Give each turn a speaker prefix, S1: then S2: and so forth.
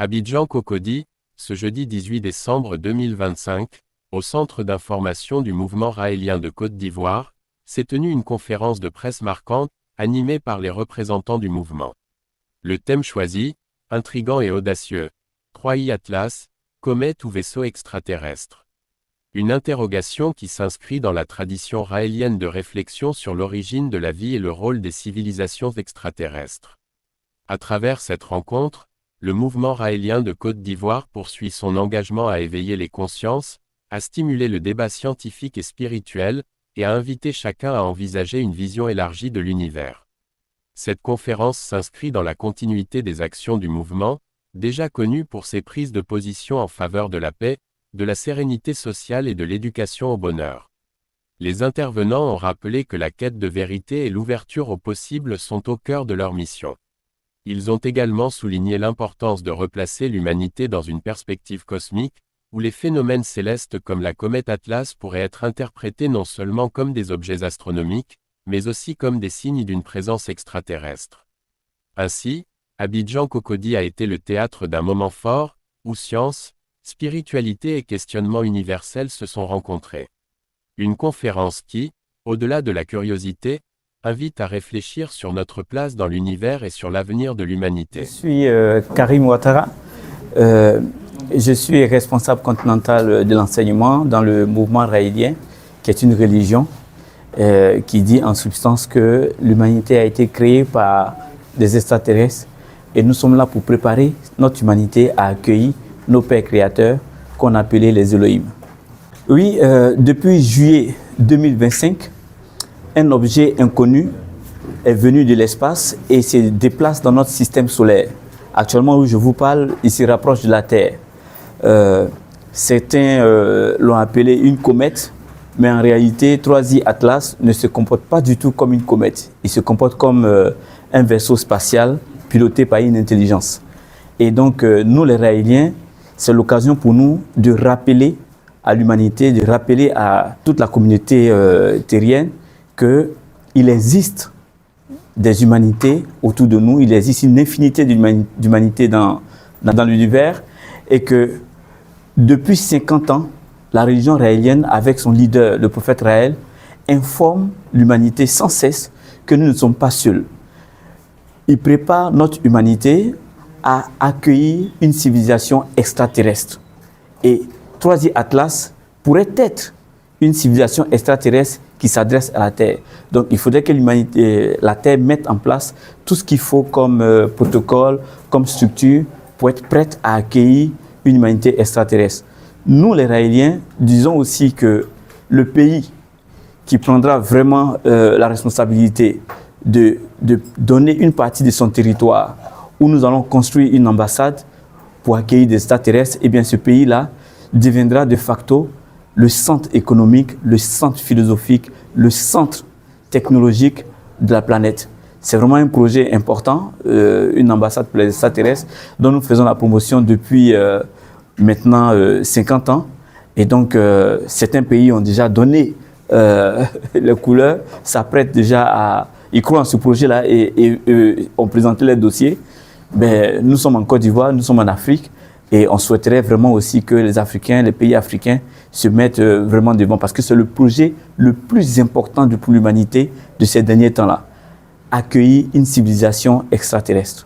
S1: Abidjan Cocody, ce jeudi 18 décembre 2025, au Centre d'information du mouvement raélien de Côte d'Ivoire, s'est tenue une conférence de presse marquante, animée par les représentants du mouvement. Le thème choisi, intrigant et audacieux, 3i Atlas, comète ou vaisseau extraterrestre. Une interrogation qui s'inscrit dans la tradition raélienne de réflexion sur l'origine de la vie et le rôle des civilisations extraterrestres. À travers cette rencontre, le mouvement raélien de Côte d'Ivoire poursuit son engagement à éveiller les consciences, à stimuler le débat scientifique et spirituel, et à inviter chacun à envisager une vision élargie de l'univers. Cette conférence s'inscrit dans la continuité des actions du mouvement, déjà connu pour ses prises de position en faveur de la paix, de la sérénité sociale et de l'éducation au bonheur. Les intervenants ont rappelé que la quête de vérité et l'ouverture au possible sont au cœur de leur mission. Ils ont également souligné l'importance de replacer l'humanité dans une perspective cosmique, où les phénomènes célestes comme la comète Atlas pourraient être interprétés non seulement comme des objets astronomiques, mais aussi comme des signes d'une présence extraterrestre. Ainsi, Abidjan Cocody a été le théâtre d'un moment fort, où science, spiritualité et questionnement universel se sont rencontrés. Une conférence qui, au-delà de la curiosité, invite à réfléchir sur notre place dans l'univers et sur l'avenir de l'humanité.
S2: Je suis Karim Ouattara, je suis responsable continental de l'enseignement dans le mouvement raélien, qui est une religion qui dit en substance que l'humanité a été créée par des extraterrestres et nous sommes là pour préparer notre humanité à accueillir nos pères créateurs qu'on appelait les Elohim. Oui, depuis juillet 2025, un objet inconnu est venu de l'espace et se déplace dans notre système solaire. Actuellement, où je vous parle, il se rapproche de la Terre. Certains l'ont appelé une comète, mais en réalité, 3i Atlas ne se comporte pas du tout comme une comète. Il se comporte comme un vaisseau spatial piloté par une intelligence. Et donc, nous les Raéliens, c'est l'occasion pour nous de rappeler à l'humanité, de rappeler à toute la communauté terrienne qu'il existe des humanités autour de nous, il existe une infinité d'humanités dans l'univers et que depuis 50 ans, la religion raélienne, avec son leader, le prophète Raël, informe l'humanité sans cesse que nous ne sommes pas seuls. Il prépare notre humanité à accueillir une civilisation extraterrestre. Et 3i Atlas pourrait être une civilisation extraterrestre qui s'adresse à la Terre. Donc il faudrait que la Terre mette en place tout ce qu'il faut comme protocole, comme structure pour être prête à accueillir une humanité extraterrestre. Nous les Raéliens disons aussi que le pays qui prendra vraiment la responsabilité de donner une partie de son territoire où nous allons construire une ambassade pour accueillir des extraterrestres, et bien ce pays-là deviendra de facto le centre économique, le centre philosophique, le centre technologique de la planète. C'est vraiment un projet important, une ambassade pour les extraterrestres, dont nous faisons la promotion depuis maintenant 50 ans. Et donc, certains pays ont déjà donné les couleurs, s'apprêtent déjà à... Ils croient en ce projet-là et ont présenté les dossiers. Ben, nous sommes en Côte d'Ivoire, nous sommes en Afrique. Et on souhaiterait vraiment aussi que les Africains, les pays africains se mettent vraiment devant parce que c'est le projet le plus important pour l'humanité de ces derniers temps-là. Accueillir une civilisation extraterrestre.